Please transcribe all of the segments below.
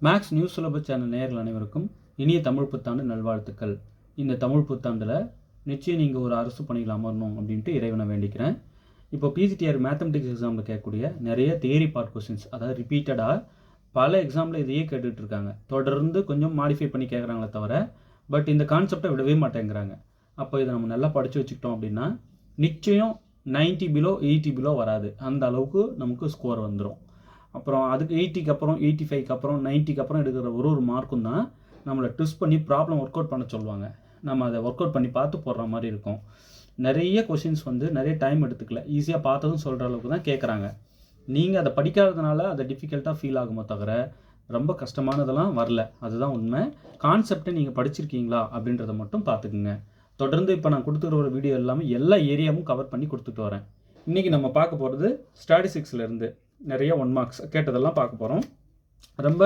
Maths news syllabus channel நேயர்கள் அனைவருக்கும் இனிய தமிழ் புத்தாண்டு நல்வாழ்த்துக்கள். இந்த தமிழ் புத்தாண்டில் நிச்சயம் நீங்கள் ஒரு அரசு பணியில் அமரணும் அப்படின்ட்டு இறைவனை வேண்டிக்கிறேன். இப்போ பிஜிடிஆர் மேத்தமெட்டிக்ஸ் எக்ஸாமில் கேட்கக்கூடிய நிறைய தியரி பார்ட் கொஸ்டின்ஸ், அதாவது ரிப்பீட்டடாக பல எக்ஸாமில் இதையே கேட்டுட்ருக்காங்க. தொடர்ந்து கொஞ்சம் மாடிஃபை பண்ணி கேட்குறாங்களே தவிர பட் இந்த கான்செப்டை விடவே மாட்டேங்கிறாங்க. அப்போ இதை நம்ம நல்லா படித்து வச்சுக்கிட்டோம் அப்படின்னா நிச்சயம் 90 பிலோ 80 பிலோ வராது, அந்த அளவுக்கு நமக்கு ஸ்கோர் வந்துடும். அப்புறம் அதுக்கு 80க்கு அப்புறம் 85க்கு அப்புறம் 90க்கு அப்புறம் எடுக்கிற ஒரு மார்க்கும் தான் நம்மளை ட்விஸ்ட் பண்ணி ப்ராப்ளம் ஒர்க் அவுட் பண்ண சொல்லுவாங்க. நம்ம அதை ஒர்க் அவுட் பண்ணி பார்த்து போடுற மாதிரி இருக்கும். நிறைய கொஷின்ஸ் நிறைய டைம் எடுத்துக்கல, ஈஸியாக பார்த்ததும் சொல்கிற அளவுக்கு தான் கேட்குறாங்க. நீங்கள் அதை படிக்காததுனால அதை டிஃபிகல்ட்டாக ஃபீல் ஆகுமோ தவிர ரொம்ப கஷ்டமானதெல்லாம் வரல, அதுதான் உண்மை. கான்செப்டை நீங்கள் படிச்சிருக்கீங்களா அப்படின்றத மட்டும் பார்த்துக்குங்க. தொடர்ந்து இப்போ நான் கொடுத்துக்கிற ஒரு வீடியோ எல்லாமே எல்லா ஏரியாவும் கவர் பண்ணி கொடுத்துட்டு வரேன். இன்றைக்கி நம்ம பார்க்க போகிறது ஸ்டாட்டிஸ்டிக்ஸ்லேருந்து நிறைய 1 மார்க்ஸ் கேட்டதெல்லாம் பார்க்க போகிறோம். ரொம்ப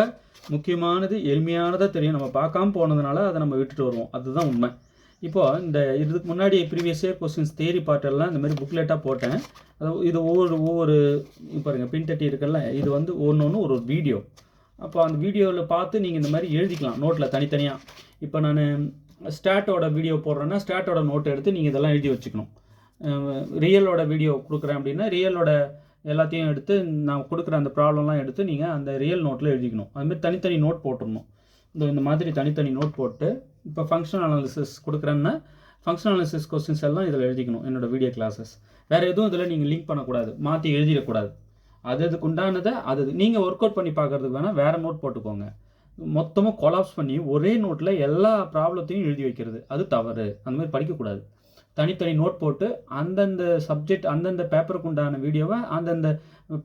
முக்கியமானது, எளிமையானதாக தெரியும். நம்ம பார்க்காம போனதுனால அதை நம்ம விட்டுட்டு வருவோம், அதுதான் உண்மை. இப்போது இந்த இதுக்கு முன்னாடி ப்ரீவியஸ் இயர் கொஸ்டின்ஸ் தேரி பாட்டெல்லாம் இந்த மாதிரி புக்லெட்டாக போட்டேன். இது ஒவ்வொரு பாருங்கள் பின் தட்டி இருக்குல்ல, இது ஒன்று ஒரு வீடியோ. அப்போ அந்த வீடியோவில் பார்த்து நீங்கள் இந்த மாதிரி எழுதிக்கலாம் நோட்டில் தனித்தனியாக. இப்போ நான் ஸ்டாட்டோட வீடியோ போடுறேன்னா ஸ்டாட்டோட நோட்டை எடுத்து நீங்கள் இதெல்லாம் எழுதி வச்சுக்கணும். ரியலோட வீடியோ கொடுக்குறேன் அப்படின்னா ரியலோட எல்லாத்தையும் எடுத்து நான் கொடுக்குற அந்த ப்ராப்ளம்லாம் எடுத்து நீங்கள் அந்த ரியல் நோட்டில் எழுதிக்கணும். அதுமாதிரி தனித்தனி நோட் போட்டுடணும். இந்த மாதிரி தனித்தனி நோட் போட்டு இப்போ ஃபங்க்ஷனல் அனாலிசிஸ் கொடுக்குறேன்னா ஃபங்க்ஷனல் அனாலிசிஸ் கொஸ்டின்ஸ் எல்லாம் இதில் எழுதிக்கணும். என்னோடய வீடியோ கிளாஸஸ் வேறு எதுவும் இதில் நீங்கள் லிங்க் பண்ணக்கூடாது, மாற்றி எழுதிடக்கூடாது. அதுக்கு உண்டானதை நீங்கள் ஒர்க் அவுட் பண்ணி பார்க்குறதுக்கு வேணால் வேறு நோட் போட்டுக்கோங்க. மொத்தமாக கொலாப்ஸ் பண்ணி ஒரே நோட்டில் எல்லா ப்ராப்ளத்தையும் எழுதி வைக்கிறது அது தவறு. அந்த மாதிரி படிக்கக்கூடாது. தனித்தனி நோட் போட்டு அந்தந்த சப்ஜெக்ட் அந்தந்த பேப்பருக்கு உண்டான வீடியோவை அந்தந்த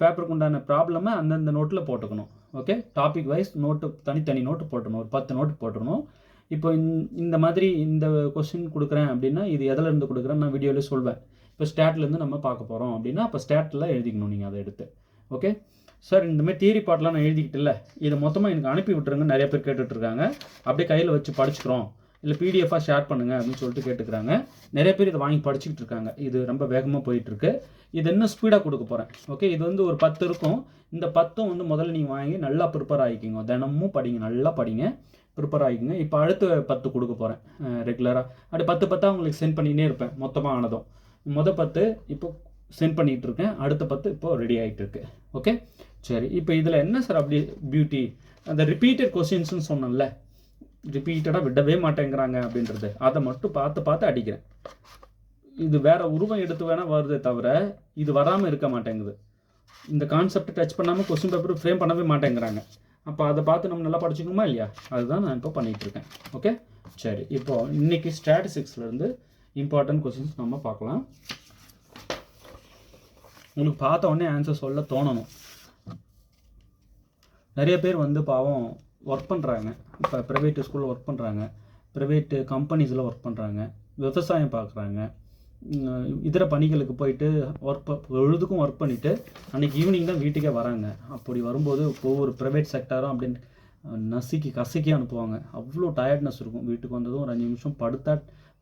பேப்பருக்கு உண்டான ப்ராப்ளமை அந்தந்த நோட்டில் போட்டுக்கணும். ஓகே, டாபிக் வைஸ் நோட்டு தனித்தனி நோட்டு போட்டுக்கணும். ஒரு 10 நோட்டு போட்டுக்கணும். இப்போ இந்த மாதிரி இந்த கொஸ்டின் கொடுக்குறேன் அப்படின்னா இது எதிலேருந்து கொடுக்குறேன்னு நான் வீடியோவில் சொல்வேன். இப்போ ஸ்டாட்லேருந்து நம்ம பார்க்க போகிறோம் அப்படின்னா அப்போ ஸ்டாட்டில் எழுதிக்கணும் நீங்கள் அதை எடுத்து. ஓகே சார், இந்தமாதிரி தியரி பாட்டெலாம் நான் எழுதிக்கிட்டு இதை மொத்தமாக எனக்கு அனுப்பி விட்டுருங்க. நிறைய பேர் கேட்டுட்ருக்காங்க. அப்படியே கையில் வச்சு படிச்சுக்கிறோம், இல்லை பிடிஎஃபாக ஷேர் பண்ணுங்கள் அப்படின்னு சொல்லிட்டு கேட்டுக்கிறாங்க. நிறைய பேர் இதை வாங்கி படிச்சுக்கிட்டு இருக்காங்க. இது ரொம்ப வேகமாக போயிட்டுருக்கு. இது இன்னும் ஸ்பீடாக கொடுக்க போகிறேன். ஓகே, இது ஒரு 10 இருக்கும். இந்த 10 முதல்ல நீங்கள் வாங்கி நல்லா ப்ரிப்பேர் ஆகிக்கிங்க. தினமும் படிங்க, நல்லா படிங்க, ப்ரிப்பேர் ஆகிக்குங்க. இப்போ அடுத்த 10 கொடுக்க போகிறேன் ரெகுலராக. அப்படி 10 உங்களுக்கு சென்ட் பண்ணிகிட்டே இருப்பேன். மொத்தமாக ஆனதும் 10 இப்போ சென்ட் பண்ணிகிட்டு இருக்கேன். அடுத்த 10 இப்போது ரெடி ஆகிட்டு இருக்கு. ஓகே சரி, இப்போ இதில் என்ன சார் அப்படி பியூட்டி, அந்த ரிப்பீட்டட் கொஸ்டின்ஸ்னு சொன்னேன்ல, ரிப்பீட்டடாக விடவே மாட்டேங்கிறாங்க அப்படின்றது, அதை மட்டும் பார்த்து அடிக்கிறேன். இது வேறு உருவம் எடுத்து வேணால் வருதே தவிர இது வராமல் இருக்க மாட்டேங்குது. இந்த கான்செப்டை டச் பண்ணாமல் கொஸ்டின் பேப்பர் ஃப்ரேம் பண்ணவே மாட்டேங்கிறாங்க. அப்போ அதை பார்த்து நம்ம நல்லா படிச்சுக்கணுமா இல்லையா? அதுதான் நான் இப்போ பண்ணிகிட்ருக்கேன். ஓகே சரி, இப்போது இன்றைக்கி ஸ்டாட்டிஸ்டிக்ஸ்லேருந்து இம்பார்ட்டன்ட் கொஸ்டின்ஸ் நம்ம பார்க்கலாம். உங்களுக்கு பார்த்த உடனே ஆன்சர் சொல்ல தோணணும். நிறைய பேர் பாவம் ஒர்க் பண்ணுறாங்க. இப்போ ப்ரைவேட் ஸ்கூலில் ஒர்க் பண்ணுறாங்க, ப்ரைவேட்டு கம்பெனிஸில் ஒர்க் பண்ணுறாங்க, விவசாயம் பார்க்குறாங்க, இதர பணிகளுக்கு போயிட்டு பொழுதுக்கும் ஒர்க் பண்ணிவிட்டு அன்றைக்கி ஈவினிங் தான் வீட்டுக்கே வராங்க. அப்படி வரும்போது ஒவ்வொரு ப்ரைவேட் செக்டாரும் அப்படின்னு கசக்கி அனுப்புவாங்க. அவ்வளோ டயர்ட்னஸ் இருக்கும். வீட்டுக்கு வந்ததும் ஒரு 5 நிமிஷம்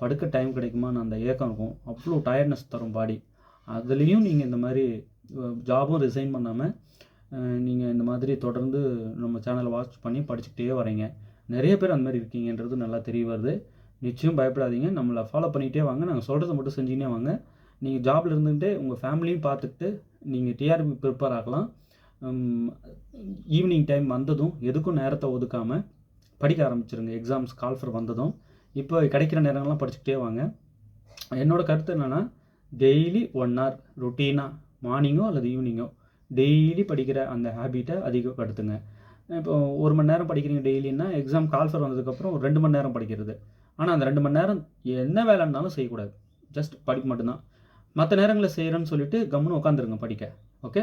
படுக்க டைம் கிடைக்குமான்னு அந்த ஏக்கம் இருக்கும். அவ்வளோ டயர்ட்னஸ் தரும் பாடி. அதுலேயும் நீங்கள் இந்த மாதிரி ஜாபும் ரிசைன் பண்ணாமல் நீங்கள் இந்த மாதிரி தொடர்ந்து நம்ம சேனலை வாட்ச் பண்ணி படிச்சுக்கிட்டே வரீங்க. நிறைய பேர் அந்த மாதிரி இருக்கீங்கன்றது நல்லா தெரிய வருது. நிச்சயம் பயப்படாதீங்க, நம்மளை ஃபாலோ பண்ணிகிட்டே வாங்க. நாங்கள் சொல்கிறத மட்டும் செஞ்சுக்கினே வாங்க. நீங்கள் ஜாபில் இருந்துகிட்டே உங்கள் ஃபேமிலியும் பார்த்துக்கிட்டு நீங்கள் டிஆர்பி ப்ரிப்பேர் ஆகலாம். ஈவினிங் டைம் வந்ததும் எதுக்கும் நேரத்தை ஒதுக்காமல் படிக்க ஆரம்பிச்சிருங்க. எக்ஸாம்ஸ் கால்ஃபர் வந்ததும் இப்போ கிடைக்கிற நேரங்கள்லாம் படிச்சுக்கிட்டே வாங்க. என்னோடய கருத்து என்னென்னா, டெய்லி 1 hour ரொட்டீனாக மார்னிங்கோ அல்லது ஈவினிங்கோ டெய்லி படிக்கிற அந்த ஹேபிட்டை அதிகப்படுத்துங்க. இப்போ 1 மணி நேரம் படிக்கிறீங்க டெய்லின்னா எக்ஸாம் கால்ஃபர் வந்ததுக்கப்புறம் ஒரு 2 மணி நேரம் படிக்கிறது. ஆனால் அந்த 2 மணி நேரம் என்ன வேலை இருந்தாலும் செய்யக்கூடாது, ஜஸ்ட் படிக்க மட்டும்தான். மற்ற நேரங்களில் செய்கிறேன்னு சொல்லிவிட்டு கம்முன்னு உட்காந்துருங்க படிக்க. ஓகே,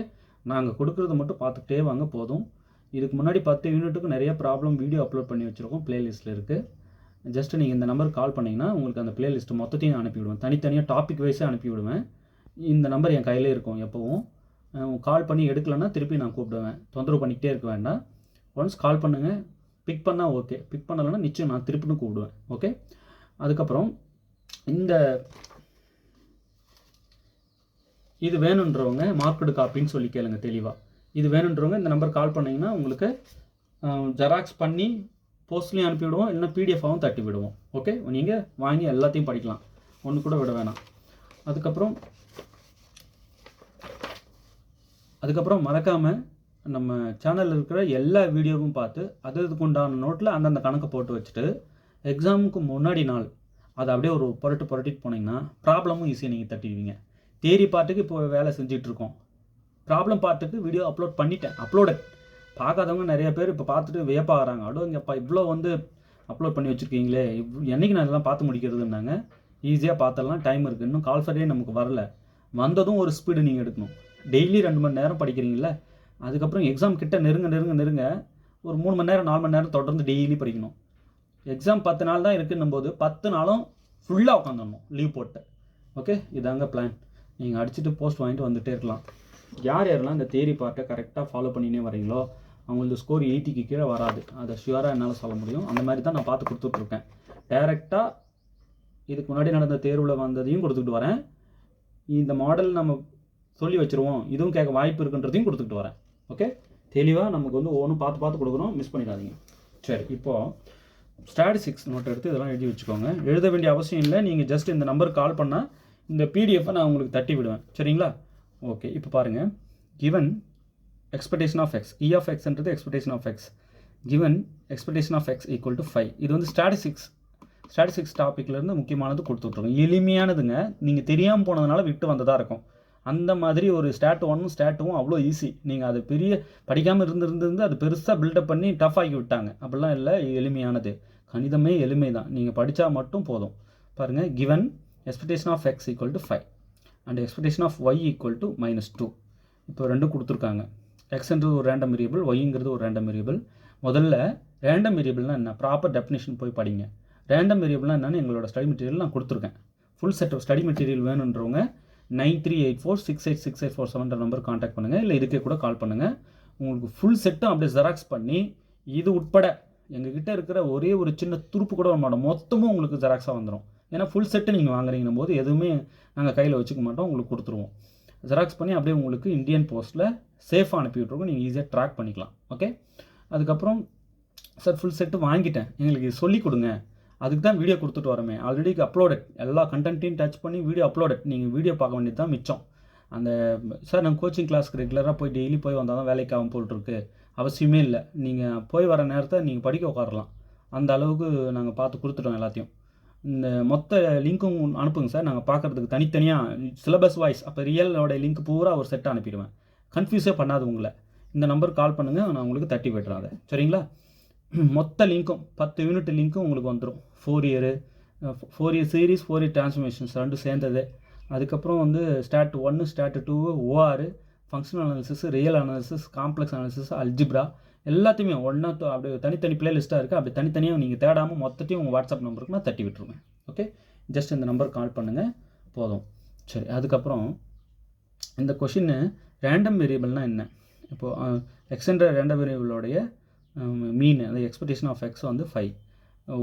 நாங்கள் கொடுக்குறத மட்டும் பார்த்துக்கிட்டே வாங்க போதும். இதுக்கு முன்னாடி 10 யூனிட்டுக்கு நிறைய ப்ராப்ளம் வீடியோ அப்லோட் பண்ணி வச்சுருக்கோம், ப்ளேலிஸ்ட்டில் இருக்குது. ஜஸ்ட்டு நீங்கள் இந்த நம்பருக்கு கால் பண்ணிங்கன்னா உங்களுக்கு அந்த ப்ளேலிஸ்ட்டு மொத்தத்தையும் நான் அனுப்பிவிடுவேன். தனித்தனியாக டாபிக் வைஸாக அனுப்பிவிடுவேன். இந்த நம்பர் என் கையிலே இருக்கும் எப்போவும். கால் பண்ணி எடுக்கலைன்னா திருப்பி நான் கூப்பிடுவேன். தொந்தரவு பண்ணிக்கிட்டே இருக்க வேண்டாம். ஒன்ஸ் கால் பண்ணுங்கள், பிக் பண்ணால் ஓகே, பிக் பண்ணலைன்னா நிச்சயம் நான் திருப்பின்னு கூப்பிடுவேன். ஓகே, அதுக்கப்புறம் இது வேணுன்றவங்க மார்க்கெடு காப்பின்னு சொல்லி கேளுங்க தெளிவாக. இது வேணுன்றவங்க இந்த நம்பர் கால் பண்ணிங்கன்னா உங்களுக்கு ஜெராக்ஸ் பண்ணி போஸ்ட்லேயும் அனுப்பிவிடுவோம், இல்லைனா பிடிஎஃபாகவும் தட்டி விடுவோம். ஓகே, நீங்கள் வாங்கி எல்லாத்தையும் படிக்கலாம், ஒன்று கூட விட வேணாம். அதுக்கப்புறம் மறக்காமல் நம்ம சேனலில் இருக்கிற எல்லா வீடியோவும் பார்த்து அதுக்கு உண்டான நோட்டில் அந்தந்த கணக்கை போட்டு வச்சுட்டு எக்ஸாமுக்கு முன்னாடி நாள் அதை அப்படியே ஒரு புரட்டிட்டு போனீங்கன்னா ப்ராப்ளமும் ஈஸியாக நீங்கள் தட்டிடுவீங்க. தியரி பார்ட்டுக்கு இப்போ வேலை செஞ்சிட்ருக்கோம், ப்ராப்ளம் பார்ட்டுக்கு வீடியோ அப்லோடட் பார்க்காதவங்க நிறைய பேர் இப்போ பார்த்துட்டு வியப்பாகிறாங்க. இங்கேப்பா இவ்வளோ அப்லோட் பண்ணி வச்சுருக்கீங்களே, என்றைக்கு நான் இதெல்லாம் பார்த்து முடிக்கிறதுன்னாங்க. ஈஸியாக பார்த்தலாம், டைம் இருக்குது. இன்னும் கால் ஃபர்டே நமக்கு வரல, வந்ததும் ஒரு ஸ்பீடு நீங்கள் எடுக்கணும். டெய்லி 2 மணி நேரம் படிக்கிறீங்கள, அதுக்கப்புறம் எக்ஸாம் கிட்ட நெருங்க ஒரு 3 மணி நேரம் 4 மணி நேரம் தொடர்ந்து டெய்லி படிக்கணும். எக்ஸாம் 10 நாள் தான் இருக்குன்னும் போது 10 நாளும் ஃபுல்லாக உட்காந்துடணும் லீவ் போட்டு. ஓகே, இதாங்க பிளான். நீங்கள் அடிச்சுட்டு போஸ்ட் வாங்கிட்டு வந்துகிட்டே இருக்கலாம். யாரெல்லாம் இந்த தியரி பார்ட்டை கரெக்டாக ஃபாலோ பண்ணினே வரீங்களோ அவங்களுக்கு ஸ்கோர் 80க்கு கீழே வராது, அதை ஷுவராக என்னால் சொல்ல முடியும். அந்த மாதிரி தான் நான் பார்த்து கொடுத்துட்ருக்கேன். டைரெக்டாக இதுக்கு முன்னாடி நடந்த தேர்வில் வந்ததையும் கொடுத்துக்கிட்டு வரேன், இந்த மாடல் நம்ம சொல்லி வச்சுருவோம் இதுவும் கேட்க வாய்ப்பு இருக்குன்றதையும் கொடுத்துக்கிட்டு வரேன். ஓகே, தெளிவாக நமக்கு ஒவ்வொன்றும் பார்த்து கொடுக்குறோம், மிஸ் பண்ணிடாதீங்க. சரி, இப்போது ஸ்டாட்டிஸ்டிக்ஸ் நோட் எடுத்து இதெல்லாம் எழுதி வச்சுக்கோங்க. எழுத வேண்டிய அவசியம் இல்லை, நீங்கள் ஜஸ்ட் இந்த நம்பருக்கு கால் பண்ணால் இந்த பிடிஎஃபை நான் உங்களுக்கு தட்டி விடுவேன். சரிங்களா? ஓகே, இப்போ பாருங்கள். Given expectation of X, E of எக்ஸ்ன்றது expectation of X, given expectation of X equal to 5. இது ஸ்டாட்டிஸ்டிக்ஸ் டாப்பிக்லேருந்து முக்கியமானது கொடுத்துட்ருக்கோம். எளிமையானதுங்க, நீங்கள் தெரியாமல் போனதுனால விட்டு வந்ததாக இருக்கும். அந்த மாதிரி ஒரு ஸ்டாட் 1 ஸ்டாட் 2 அவ்வளோ ஈஸி. நீங்கள் அது பெரிய படிக்காமல் இருந்திருந்து அது பெருசாக பில்டப் பண்ணி டஃப் ஆக்கி விட்டாங்க. அப்படிலாம் இல்லை, எளிமையானது. கணிதமே எளிமை தான், நீங்கள் படித்தா மட்டும் போதும். பாருங்கள், given expectation of X equal to 5 and expectation of y equal to -2. இப்போ ரெண்டும் கொடுத்துருக்காங்க. எக்ஸ்ன்றது ஒரு ரேண்டம் வேரியபிள், ஒய்ங்கிறது ஒரு ரேண்டம் வேரியபிள். முதல்ல ரேண்டம் வேரியபிள்னால் என்ன, ப்ராப்பர் டெஃபினேஷன் போய் படிங்க. ரேண்டம் வேரியபிள்னால் என்னென்னு எங்களோட ஸ்டடி மெட்டீரியல் நான் கொடுத்துருக்கேன். Full set of study material வேணுன்றவங்க 9384686847 நம்பர் காண்டாக்ட் பண்ணுங்கள், இல்லை இதுக்கே கூட கால் பண்ணுங்கள். உங்களுக்கு ஃபுல் செட்டும் அப்படியே ஜெராக்ஸ் பண்ணி இது உட்பட எங்ககிட்ட இருக்கிற ஒரே ஒரு சின்ன துருப்பு கூட வர மாட்டோம், மொத்தமும் உங்களுக்கு ஜெராக்ஸாக வந்துடும். ஏன்னா ஃபுல் செட்டு நீங்கள் வாங்குறீங்கன்னும் போது எதுவுமே நாங்கள் கையில் வச்சுக்க மாட்டோம், உங்களுக்கு கொடுத்துருவோம். ஜெராக்ஸ் பண்ணி அப்படியே உங்களுக்கு இந்தியன் போஸ்ட்டில் சேஃபாக அனுப்பி விட்ருக்கோம், நீங்கள் ஈஸியாக ட்ராக் பண்ணிக்கலாம். ஓகே, அதுக்கப்புறம் சார் ஃபுல் செட்டு வாங்கிட்டேன், எங்களுக்கு சொல்லிக் கொடுங்க, அதுக்கு தான் வீடியோ கொடுத்துட்டு வரமே. ஆல்ரெடி அப்லோடட், எல்லா கண்டென்ட்டையும் டச் பண்ணி வீடியோ அப்லோடட், நீங்கள் வீடியோ பார்க்க வேண்டியது தான் மிச்சம். அந்த சார் நாங்கள் கோச்சிங் கிளாஸ்க்கு ரெகுலராக போய் டெய்லி போய் வந்தால் தான் வேலைக்காகவும் போட்டுருக்கு, அவசியமே இல்லை. நீங்கள் போய் வர நேரத்தை நீங்கள் படிக்க உட்காரலாம், அந்த அளவுக்கு நாங்கள் பார்த்து கொடுத்துட்டோம் எல்லாத்தையும். இந்த மொத்த லிங்க்கும் அனுப்புங்க சார், நாங்கள் பார்க்குறதுக்கு தனித்தனியாக சிலபஸ் வாய்ஸ். அப்போ ரியலோட லிங்க் பூரா ஒரு செட்டை அனுப்பிடுவேன், கன்ஃபியூஸே பண்ணாது உங்களை. இந்த நம்பருக்கு கால் பண்ணுங்கள், நான் உங்களுக்கு தட்டி விட்டுறேன் அதை. சரிங்களா? மொத்த லிங்க்கும் 10 யூனிட் லிங்க்கும் உங்களுக்கு வந்துடும். 4 இயர் சீரீஸ், 4 இயர் டிரான்ஸ்ஃபர்மேஷன்ஸ் ரெண்டும் சேர்ந்தது. அதுக்கப்புறம் start 1 start 2 OR, functional analysis, real analysis, complex analysis, algebra எல்லாத்தையுமே ஒன்றா அப்படியே தனித்தனி பிளேலிஸ்ட்டாக இருக்குது. அப்படி தனித்தனியாக நீங்கள் தேடாமல் மொத்தத்தையும் உங்கள் வாட்ஸ்அப் நம்பருக்கு நான் தட்டி விட்டுருவேன். ஓகே, ஜஸ்ட் இந்த நம்பருக்கு கால் பண்ணுங்கள் போதும். சரி, அதுக்கப்புறம் இந்த கொஷின் ரேண்டம் வேரியபிள்னால் என்ன? இப்போது எக்ஸ்ன்ற ரேண்டம் வேரியபிளோடைய மீன், அந்த எக்ஸ்பெக்டேஷன் ஆஃப் எக்ஸ் 5,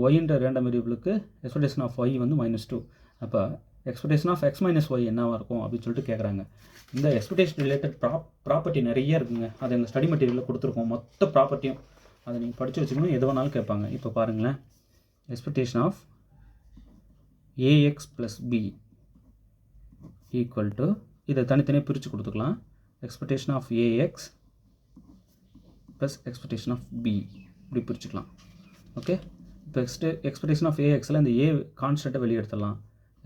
ஒய்ன்ற ரேண்டம் வேரியபிளுக்கு எக்ஸ்பெக்டேஷன் ஆஃப் ஒய் -2. அப்போ எக்ஸ்பெக்டேஷன் ஆஃப் எக்ஸ் - ஒய் என்னவாக இருக்கும் அப்படின்னு சொல்லிட்டு கேட்குறாங்க. இந்த எக்ஸ்பெக்டேஷன் ரிலேட்டட் ப்ராப்பர்ட்டி நிறைய இருக்குங்க, அதை எங்கள் ஸ்டடி மெட்டீரியலில் கொடுத்துருக்கோம், மொத்த ப்ராப்பர்ட்டியும். அதை நீங்கள் படித்து வச்சுக்கணும், எது வேணாலும் கேட்பாங்க. இப்போ பாருங்களேன், expectation of a x + b equal to, இதை தனித்தனியாக பிரித்து கொடுத்துக்கலாம். Expectation of a x + expectation of b இப்படி பிரிச்சுக்கலாம். ஓகே, இப்போ எக்ஸ்பெக்டேஷன் ஆஃப் ஏஎக்ஸில் இந்த ஏ கான்ஸ்டண்ட்டை வெளியே எடுத்துடலாம்.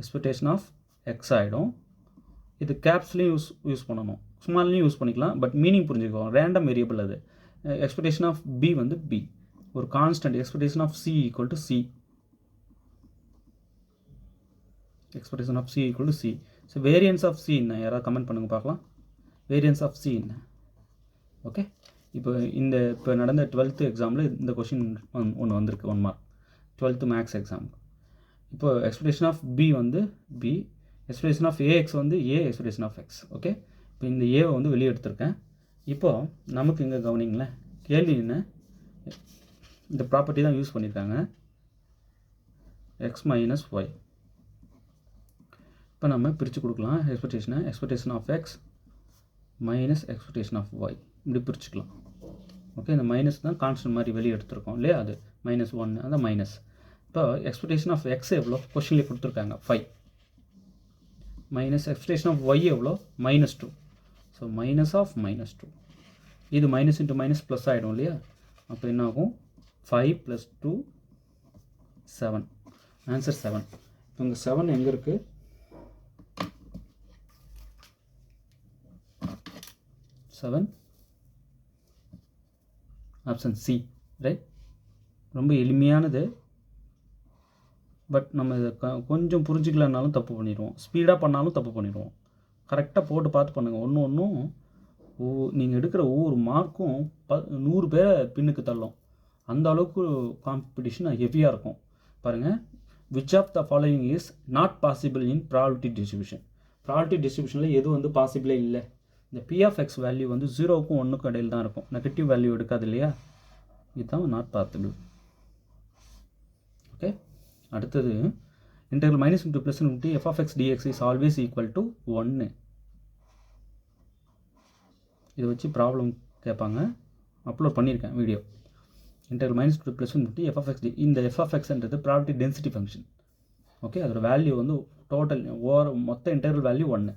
எக்ஸ்பெக்டேஷன் ஆஃப் எக்ஸ் ஆகிடும். இது கேப்ஸ்லையும் யூஸ் பண்ணணும், ஸ்மால்லையும் யூஸ் பண்ணிக்கலாம், பட் மீனிங் புரிஞ்சுக்கோங்க. ரேண்டம் வேரியபிள் அது. எக்ஸ்பெக்டேஷன் ஆஃப் பி பி, ஒரு constant. Expectation of c equal to c, expectation of c equal to c. So variance of c என்ன, யாராவது கமெண்ட் பண்ணுங்க பார்க்கலாம். வேரியன்ஸ் ஆஃப் சி என்ன? ஓகே, இப்போ நடந்த 12th எக்ஸாமில் இந்த கொஷின் ஒன்று வந்திருக்கு, 1 மார்க், 12th மேக்ஸ் எக்ஸாம். இப்போ expectation of b b, expectation of a x a, expectation of X. Okay, இப்போ இந்த ஏவை வெளியே எடுத்திருக்கேன். இப்போது நமக்கு இங்கே கவனிங்களேன், கேள்வி என்ன, இந்த ப்ராப்பர்ட்டி தான் யூஸ் பண்ணியிருக்காங்க, எக்ஸ் - ஒய். இப்போ நம்ம பிரித்து கொடுக்கலாம் expectation of x - expectation of y இப்படி பிரிச்சுக்கலாம். ஓகே, இந்த மைனஸ் தான் கான்ஸ்டன்ட் மாதிரி வெளியே எடுத்துருக்கோம் இல்லையா, அது -1 அந்த மைனஸ். இப்போ எக்ஸ்பெக்டேஷன் ஆஃப் எக்ஸ் எவ்வளோ கொஸ்டின்லேயே கொடுத்துருக்காங்க 5 மைனஸ் எக்ஸ்பெக்டேஷன் ஆஃப் ஒய் எவ்வளோ -2. ஸோ மைனஸ் ஆஃப் -2 இது மைனஸ் இன்ட்டு மைனஸ் ப்ளஸ் ஆகிடும் இல்லையா, அப்போ என்ன ஆகும் 5 + 2 7. ஆன்சர் 7. இப்போ இங்கே 7 எங்கே இருக்குது, 7 ஆப்ஷன் சி ரைட். ரொம்ப எளிமையானது, பட் நம்ம இதை கொஞ்சம் புரிஞ்சிக்கலனாலும் தப்பு பண்ணிடுவோம், ஸ்பீடாக பண்ணாலும் தப்பு பண்ணிடுவோம். கரெக்டாக போட்டு பார்த்து பண்ணுங்கள். ஒன்றும் நீங்கள் எடுக்கிற ஒவ்வொரு மார்க்கும் 100 பேரை பின்னுக்கு தள்ளும். அந்த அளவுக்கு காம்படிஷன் ஹெவியாக இருக்கும். பாருங்கள், which of the following is not possible in probability distribution. Probability டிஸ்ட்ரிபியூஷனில் எது வந்து பாசிபிளே இல்லை. இந்த பி ஆஃப் எக்ஸ் வேல்யூ வந்து 0க்கும் 1க்கும் இடையில் தான் இருக்கும், நெகட்டிவ் வேல்யூ எடுக்காது இல்லையா, இதுதான் நாட் பாசிபிள். ஓகே, அடுத்தது integral -2 + ∞ f of x dx is always equal to 1. இதை வச்சு ப்ராப்ளம் கேட்பாங்க, அப்லோட் பண்ணியிருக்கேன் video. Integral -2 + ∞ f of x இந்த f of xன்றது ப்ராபபிலிட்டி டென்சிட்டி ஃபங்க்ஷன். ஓகே, அதோட வேல்யூ வந்து டோட்டல் மொத்த இன்டெக்ரல் வேல்யூ 1.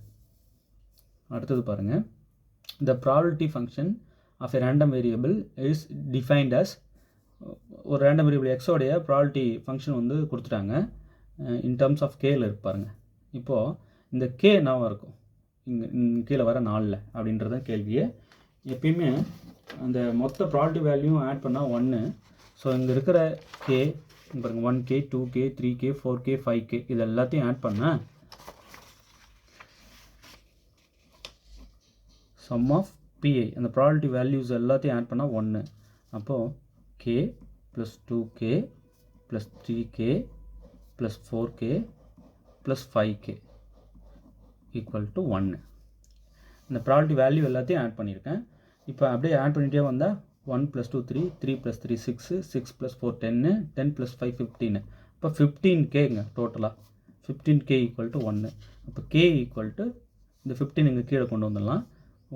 அடுத்தது பாருங்கள், the probability function of a random variable is defined as ஒரு ரேண்டம் வேரியபிள் எக்ஸோடைய ப்ராபபிலிட்டி ஃபங்க்ஷன் வந்து கொடுத்துட்டாங்க, இன் டர்ம்ஸ் ஆஃப் கேல இருக்கு பாருங்கள். இப்போது இந்த கே என்னவாக இருக்கும் இங்கே கீழே வர 4 அப்படின்றத கேள்வியே. எப்பயுமே அந்த மொத்த ப்ராபபிலிட்டி வேல்யூவும் ஆட் பண்ணால் 1. ஸோ இங்கே இருக்கிற கே பாருங்கள் 1k 2k 3k 4k 5k இது எல்லாத்தையும் ஆட் பண்ணால் சம் ஆஃப் பிஐ அந்த ப்ராபபிலிட்டி வேல்யூஸ் எல்லாத்தையும் ஆட் பண்ணால் 1. அப்போது k + 2k + 3k + 4k + 5k = 1. இந்த ப்ராபபிலிட்டி வேல்யூ எல்லாத்தையும் ஆட் பண்ணியிருக்கேன். இப்போ அப்படியே ஆட் பண்ணிகிட்டே வந்தால் 1 + 2 3 3 + 3 6 6 + 4 10 10 + 5 15. இப்போ 15kங்க டோட்டலாக 15k = 1. அப்போ k இந்த 15 இங்கே கீழே கொண்டு வந்துடலாம்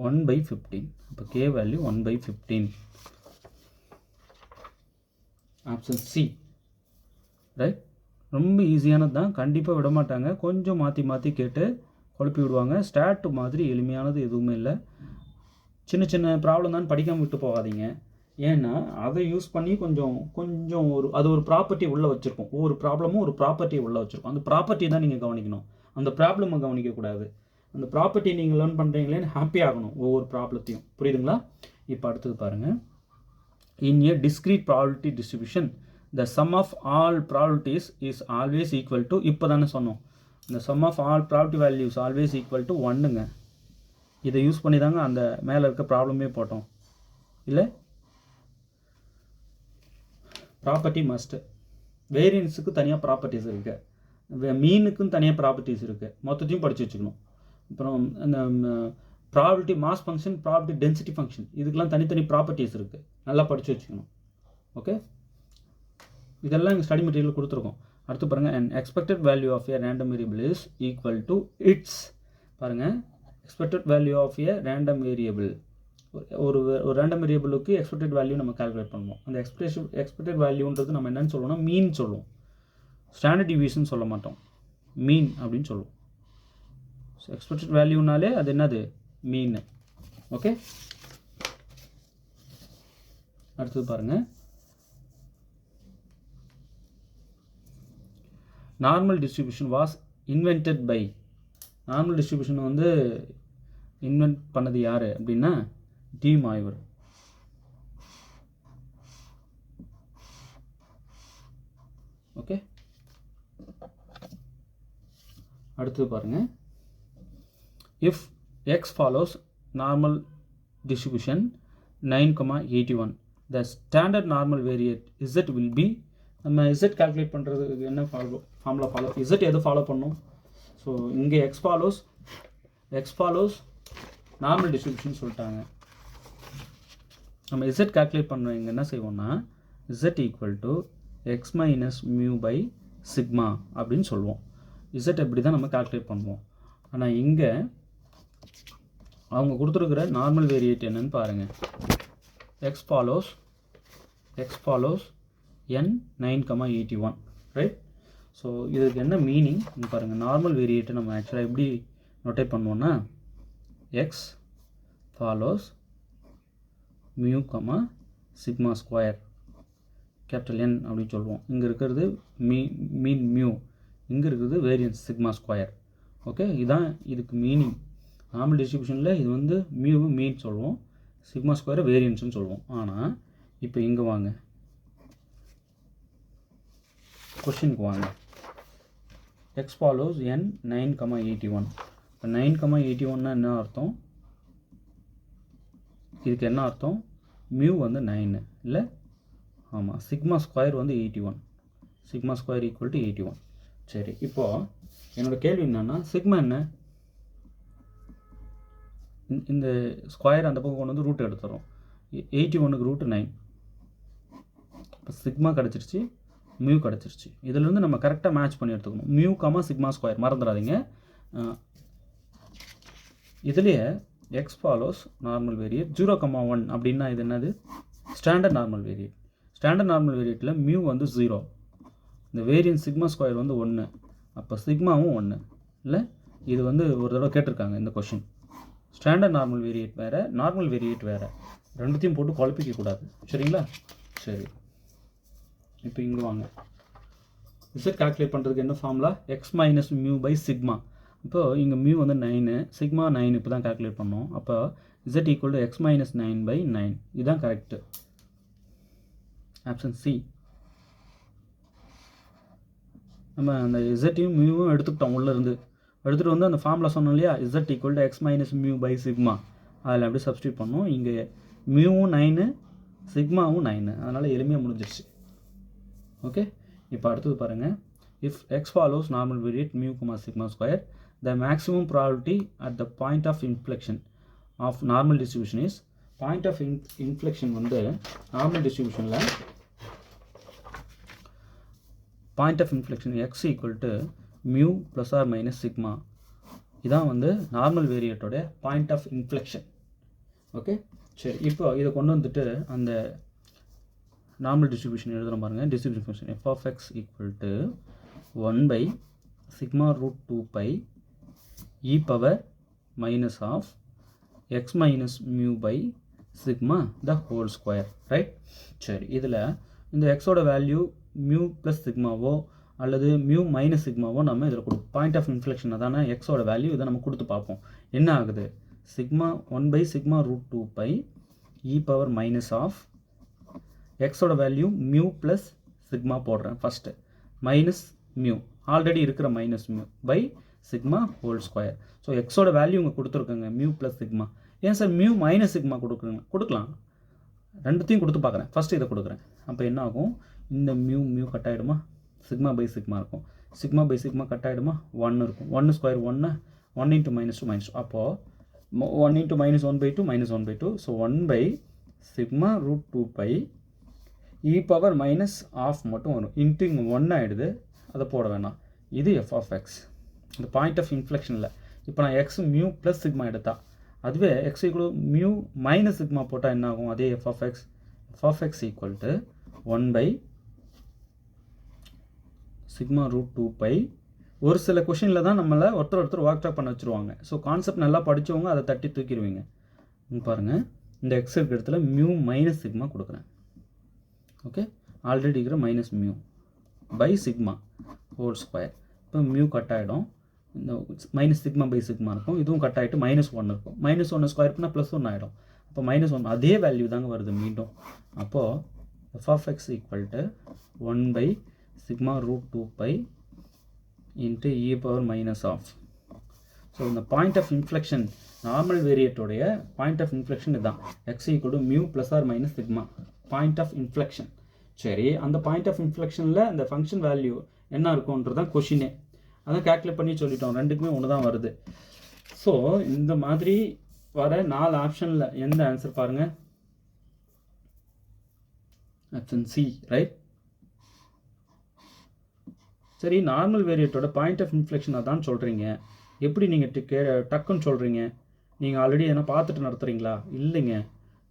1/15. அப்போ k value 1/15. Option C right. ரொம்ப ஈஸியானது தான், கண்டிப்பாக விட மாட்டாங்க, கொஞ்சம் மாற்றி மாற்றி கேட்டு குழப்பி விடுவாங்க. ஸ்டாட் மாதிரி எளிமையானது எதுவுமே இல்லை. சின்ன சின்ன ப்ராப்ளம் தான் படிக்காமல் விட்டு போகாதீங்க. ஏன்னா அதை யூஸ் பண்ணி கொஞ்சம் அது ஒரு ப்ராப்பர்ட்டி உள்ளே வச்சுருக்கோம். ஒவ்வொரு ப்ராப்ளமும் ஒரு ப்ராப்பர்ட்டி உள்ளே வச்சுருக்கோம். அந்த ப்ராப்பர்ட்டி தான் நீங்கள் கவனிக்கணும், அந்த ப்ராப்ளமை கவனிக்கக்கூடாது. அந்த ப்ராப்பர்ட்டி நீங்கள் லேர்ன் பண்ணுறீங்களேன்னு ஹாப்பி ஆகணும் ஒவ்வொரு ப்ராப்ளத்தையும். புரியுதுங்களா? இப்போ அடுத்தது பாருங்கள், in a discrete probability distribution the sum of all probabilities is always equal to இப்போ தானே சொன்னோம், இந்த sum of all probability values always equal to 1ங்க. இதை யூஸ் பண்ணி தாங்க அந்த மேலே இருக்க ப்ராப்ளமே போட்டோம் இல்லை. ப்ராப்பர்ட்டி மஸ்ட்டு, வேரியன்ஸுக்கு தனியாக ப்ராப்பர்ட்டிஸ் இருக்குது, மீனுக்கும் தனியாக ப்ராப்பர்ட்டிஸ் இருக்குது, மொத்தத்தையும் படித்து வச்சுக்கணும். அப்புறம் அந்த probability mass function, probability density function, இதுக்கெல்லாம் தனித்தனி ப்ராப்பர்ட்டிஸ் இருக்குது, நல்லா படித்து வச்சுக்கணும். ஓகே, இதெல்லாம் எங்கள் ஸ்டடி மெட்டீரியல் கொடுத்துருக்கோம். அடுத்து பாருங்கள், and expected value of a random variable is equal to its. பாருங்கள், expected value of a random variable, ஒரு ரேண்டம் வேரியபிளுக்கு எக்ஸ்பெக்டட் வேல்யூ நம்ம கால்குலேட் பண்ணுவோம். அந்த எக்ஸ்பெக்டட் வேல்யூன்றது நம்ம என்னென்னு சொல்லுவோம்னா மீன் சொல்லுவோம், ஸ்டாண்டர்ட் டிவியேஷன் சொல்ல மாட்டோம், மீன் அப்படின்னு சொல்லுவோம். ஸோ எக்ஸ்பெக்டட் வேல்யூனாலே அது என்னது, மீன். ஓகே, அடுத்தது பாருங்கள், normal distribution was invented by. Normal distribution வந்து இன்வென்ட் பண்ணது யார் அப்படின்னா டி மாய்வர். ஓகே, அடுத்தது பாருங்கள், if x follows normal distribution 9,81 the standard normal variate z will be. நம்ம z கால்குலேட் பண்ணுறதுக்கு என்ன ஃபார்முலா ஃபாலோ, z எது ஃபாலோ பண்ணும்? ஸோ இங்கே x follows நார்மல் டிஸ்ட்ரிபியூஷன் சொல்லிட்டாங்க. நம்ம z கால்குலேட் பண்ணுறோம், இங்கே என்ன செய்வோம்னா z = x - μ/σ அப்படின்னு சொல்லுவோம். z எப்படி தான் நம்ம கால்குலேட் பண்ணுவோம். ஆனால் இங்கே அவங்க கொடுத்துருக்குற நார்மல் வேரியேட் என்னன்னு பாருங்கள். x follows n 9,81 right. So இதுக்கு என்ன மீனிங் பாருங்கள். நார்மல் வேரியேட்டை நம்ம ஆக்சுவலாக எப்படி நோட்டேட் பண்ணுவோன்னா X follows mu comma sigma square capital N அப்படின்னு சொல்லுவோம். இங்கே இருக்கிறது மீன் மியூ, இங்கே இருக்கிறது வேரியன்ஸ் சிக்மா ஸ்கொயர். ஓகே, இதுதான் இதுக்கு மீனிங். நார்மல் டிஸ்ட்ரிபியூஷனில் இது வந்து மியூ மீன் சொல்லுவோம், சிக்மா ஸ்கொயரை வேரியன்ஸ்னு சொல்லுவோம். ஆனால் இப்போ இங்கே வாங்க, கொஷினுக்கு வாங்க. X follows n 9,81. இப்போ 9,81னா என்ன அர்த்தம்? இதுக்கு என்ன அர்த்தம்? மியூ வந்து 9 இல்லை? ஆமாம், சிக்மா ஸ்கொயர் வந்து 81. Sigma square equal to 81. சரி, இப்போது என்னோடய கேள்வி என்னென்னா, சிக்மா என்ன? இந்த ஸ்கொயர் அந்த பக்கம் கொண்டு வந்து ரூட் எடுத்துறோம். 81க்கு ரூட் 9. இப்போ சிக்மா கிடச்சிருச்சு, மியூ கிடச்சிருச்சு. இதிலேருந்து நம்ம கரெக்டாக மேட்ச் பண்ணி எடுத்துக்கணும். மியூ கமா சிக்மா ஸ்கொயர் மறந்துடாதீங்க. இதுலேயே எக்ஸ் ஃபாலோஸ் நார்மல் வேரியேட் 0,1 அப்படின்னா இது என்னது? Standard normal variate. Standard normal வேரியேட்டில் மியூ வந்து 0, இந்த வேரியன்ஸ் சிக்மா ஸ்கொயர் வந்து 1, அப்போ சிக்மாவும் 1 இல்லை? இது வந்து ஒரு தடவை கேட்டிருக்காங்க இந்த கொஷின். ஸ்டாண்டர்ட் நார்மல் வேரியேட் வேறு, நார்மல் வேரியேட் வேறு, ரெண்டுத்தையும் போட்டு குழப்பிக்கக்கூடாது. சரிங்களா? சரி, இப்போ இங்கே வாங்க. இசட் கால்குலேட் பண்ணுறதுக்கு என்ன formula? X minus mu by sigma. இப்போது இங்கே மியூ வந்து 9, சிக்மா 9 இப்போ தான் கால்குலேட் பண்ணோம். அப்போ z equal to x minus 9 by 9. இதுதான் கரெக்டு. Option C. நம்ம அந்த இசட்டையும் மியூவும் எடுத்துக்கிட்டோம், உள்ளேருந்து எடுத்துகிட்டு வந்து அந்த ஃபார்முலா சொன்னோம் இல்லையா, z equal to x minus mu by sigma. அதில் அப்படியே சப்ஸ்டியூட் பண்ணோம். இங்கே மியூவும் 9, சிக்மாவும் 9, அதனால் எளிமையாக முடிஞ்சிருச்சு. ஓகே, இப்போ அடுத்தது பாருங்கள். If X follows normal variate mu comma sigma square, the maximum probability at the point of inflection of normal distribution is. Point of inflection வந்து நார்மல் டிஸ்ட்ரிபியூஷனில் point of inflection X equal to mu plus or minus sigma. இதான் வந்து normal வேரியேட்டோட point of inflection. Okay, சரி, இப்போ இதை கொண்டு வந்துட்டு அந்த நார்மல் டிஸ்ட்ரிபியூஷன் எழுதுகிறோம் பாருங்கள். Distribution function f of X equal to 1 by sigma root 2 by e power minus of x minus mu by sigma the whole square. Right. சரி, இதில் இந்த எக்ஸோட வேல்யூ மியூ ப்ளஸ் சிக்மாவோ அல்லது மியூ மைனஸ் சிக்மாவோ நம்ம இதில் கொடுப்போம். பாயிண்ட் ஆஃப் இன்ஃப்ளெக்ஷன் அதான எக்ஸோட வேல்யூ, இதை நம்ம கொடுத்து பார்ப்போம் என்ன ஆகுது. Sigma 1 by sigma root 2 by e power minus of எக்ஸோட வேல்யூ மியூ ப்ளஸ் சிக்மா போடுறேன் ஃபஸ்ட்டு, மைனஸ் மியூ ஆல்ரெடி இருக்கிற minus mu by sigma whole square. So எக்ஸோட வேல்யூ இங்கே கொடுத்துருக்கோங்க மியூ ப்ளஸ் சிக்மா. ஏன் சார் மியூ மைனஸ் சிக்மா கொடுக்கலாம், ரெண்டுத்தையும் கொடுத்து பார்க்குறேன். ஃபஸ்ட்டு இதை கொடுக்குறேன். அப்போ என்ன ஆகும், இந்த மியூ கட் ஆகிடுமா, சிக்மா பை சிக்மா இருக்கும், சிக்மா பை சிக்மா கட் ஆகிடுமா, 1 இருக்கும், 1 ஸ்கொயர் 1 1 இன்ட்டு மைனஸ் 2 மைனஸ் 2. அப்போது 1 into minus 1/2 minus 1/2. So 1 by sigma root 2 by e power minus of மட்டும் வரும். இன்ட்டு இங்கே 1 ஆகிடுது, அதை போட வேணாம். இது எஃப் ஆஃப் எக்ஸ், இந்த பாயிண்ட் ஆஃப் இன்ஃப்ளெக்ஷனில். இப்போ நான் எக்ஸ் மியூ ப்ளஸ் சிக்மா எடுத்தா, அதுவே x equal mu minus sigma போட்டால் என்ன ஆகும், அதே f of X equal to 1 by sigma root 2 by. ஒரு சில கொஷினில் தான் நம்மளை ஒருத்தர் ஒர்க் டாப் பண்ண வச்சுருவாங்க. ஸோ கான்செப்ட் நல்லா படித்தவங்க அதை தட்டி தூக்கிடுவீங்க. பாருங்கள், இந்த எக்ஸ் இருக்கிற இடத்துல மியூ மைனஸ் சிக்மா கொடுக்குறேன். ஓகே, ஆல்ரெடி இருக்கிற minus mu by sigma whole square. இப்போ மியூ கட் ஆகிடும், இந்த மைனஸ் சிக்மா பை சிக்மா இருக்கும், இதுவும் கட் ஆகிட்டு மைனஸ் 1 இருக்கும். மைனஸ் 1 ஸ்கொயர் பண்ணால் ப்ளஸ் 1 ஆகிடும். அப்போ மைனஸ் 1 அதே வேல்யூ தாங்க வருது மீண்டும். அப்போது F of X equal to 1 by sigma root 2 by into E power minus of. So இந்த பாயிண்ட் ஆஃப் இன்ஃப்ளெக்ஷன் நார்மல் வேரியேட்டோடைய பாயிண்ட் ஆஃப் இன்ஃப்ளெக்ஷன் இதுதான். X equal to mu plus or minus sigma, point of inflection. சரி, அந்த point of இன்ஃப்ளெக்ஷனில் அந்த function value என்ன இருக்கும்ன்றது தான் கொஷினே. அதான் calculate பண்ணி சொல்லிட்டோம், ரெண்டுக்குமே ஒன்று தான் வருது. ஸோ இந்த மாதிரி வர 4 ஆப்ஷனில் எந்த ஆன்சர் பாருங்கள், ஆப்ஷன் சி. ரைட். சரி, நார்மல் வேரியேட்டோட பாயிண்ட் ஆஃப் இன்ஃப்ளெக்ஷன் அதான் சொல்கிறீங்க, எப்படி நீங்கள் டக்குன்னு சொல்கிறீங்க? நீங்கள் ஆல்ரெடி எதனா பார்த்துட்டு நடத்துகிறீங்களா? இல்லைங்க,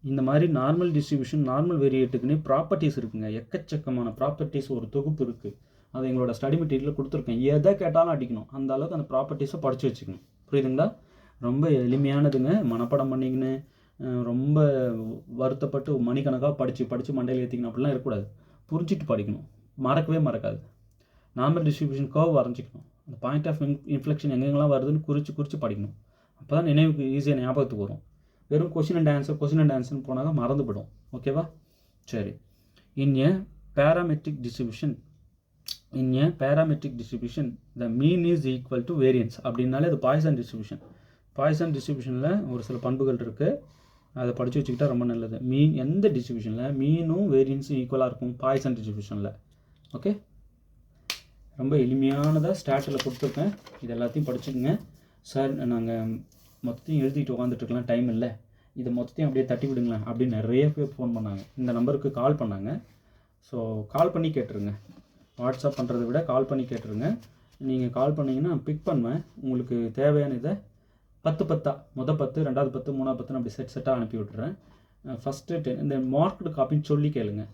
இந்த மாதிரி நார்மல் டிஸ்ட்ரிபியூஷன் நார்மல் வேரியேட்டுக்குன்னே ப்ராப்பர்ட்டிஸ் இருக்குங்க. எக்கச்சக்கமான ப்ராப்பர்ட்டிஸ் ஒரு தொகுப்பு இருக்குது. அது எங்களோட ஸ்டடி மெட்டீரியலில் கொடுத்துருக்கேன். எதை கேட்டாலும் அடிக்கணும், அந்த அளவுக்கு அந்த ப்ராப்பர்ட்டிஸை படித்து வச்சுக்கணும். புரியுதுங்களா? ரொம்ப எளிமையானதுங்க. மனப்பாடம் பண்ணிக்கின்னு ரொம்ப வருத்தப்பட்டு மணிக்கணக்காக படித்து மண்டையில் ஏற்றிக்கணும் அப்படிலாம் இருக்கக்கூடாது. புரிஞ்சிட்டு படிக்கணும். மறக்கவே மறக்காது. நார்மல் டிஸ்ட்ரிபியூஷன் கர்வ் வரைஞ்சிக்கணும். அந்த பாயிண்ட் ஆஃப் இன்ஃப்ளெக்ஷன் எங்கெங்கெல்லாம் வருதுன்னு குறித்து படிக்கணும். அப்போ தான் நினைவுக்கு ஈஸியாக ஞாபகத்துக்கு வரும். வெறும் கொஸ்டின் அண்ட் ஆன்சர்னு போனாங்க மறந்து போயிடும். ஓகேவா? சரி. In a parametric distribution the mean is equal to variance அப்படின்னாலே அது பாய்சன் டிஸ்ட்ரிபியூஷனில் ஒரு சில பண்புகள் இருக்குது. அதை படித்து வச்சுக்கிட்டா ரொம்ப நல்லது. எந்த டிஸ்ட்ரிபியூஷனில் மீனும் வேரியன்ஸும் ஈக்குவலாக இருக்கும்? பாய்சன் டிஸ்ட்ரிபியூஷனில். ஓகே, ரொம்ப எளிமையானதாக ஸ்டார்டில் கொடுத்துருக்கேன். இது எல்லாத்தையும் படிச்சுக்கோங்க. சார் நாங்கள் மொத்தத்தையும் எழுதிட்டு உட்காந்துட்ருக்கலாம், டைம் இல்லை, இதை மொத்தத்தையும் அப்படியே தட்டி விடுங்களேன் அப்படின்னு நிறைய பேர் ஃபோன் பண்ணாங்க. இந்த நம்பருக்கு கால் பண்ணாங்க. ஸோ கால் பண்ணி கேட்டுருங்க. வாட்ஸ்அப் பண்ணுறதை விட கால் பண்ணி கேட்டுருங்க. நீங்கள் கால் பண்ணிங்கன்னா பிக் பண்ணுவேன். உங்களுக்கு தேவையான இதை 10 மொதல் 10, 2வது 10, 3வது 10 அப்படி செட்டாக அனுப்பி விட்டுறேன். ஃபஸ்ட்டு 10 இந்த மார்க்டு காப்பின்னு சொல்லி கேளுங்க.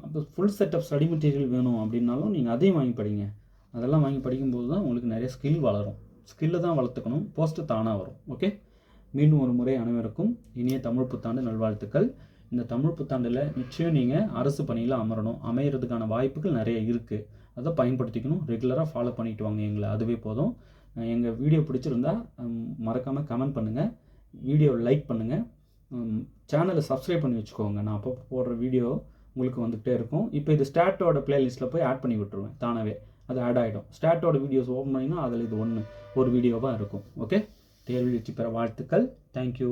அப்போ full set of study material வேணும் அப்படின்னாலும் நீங்கள் அதையும் வாங்கி படிங்க. அதெல்லாம் வாங்கி படிக்கும்போது தான் உங்களுக்கு நிறைய ஸ்கில் வளரும். ஸ்கில்லை தான் வளர்த்துக்கணும், போஸ்ட்டு தானாக வரும். ஓகே, மீண்டும் ஒரு முறை அனைவருக்கும் இனிய தமிழ் புத்தாண்டு நல்வாழ்த்துக்கள். இந்த தமிழ் புத்தாண்டில் நிச்சயம் நீங்கள் அரசு பணியில் அமையிறதுக்கான வாய்ப்புகள் நிறைய இருக்குது. அதை பயன்படுத்திக்கணும். ரெகுலராக ஃபாலோ பண்ணிட்டு வாங்க எங்களை, அதுவே போதும். எங்கள் வீடியோ பிடிச்சிருந்தா மறக்காமல் கமெண்ட் பண்ணுங்கள், வீடியோ லைக் பண்ணுங்கள், சேனலை சப்ஸ்கிரைப் பண்ணி வச்சுக்கோங்க. நான் அப்போ போடுற வீடியோ உங்களுக்கு வந்துகிட்டே இருக்கும். இப்போ இது ஸ்டாட்டோட பிளேலிஸ்ட்டில் போய் ஆட் பண்ணி விட்டுருவேன். தானாகவே அது ஆட் ஆகிடும். ஸ்டாட்டோட வீடியோஸ் ஓப்பன் பண்ணிங்கன்னா அதில் இது ஒரு வீடியோவாக இருக்கும். ஓகே, தேர்வில் வெற்றி பெற வாழ்த்துக்கள். தேங்க்யூ.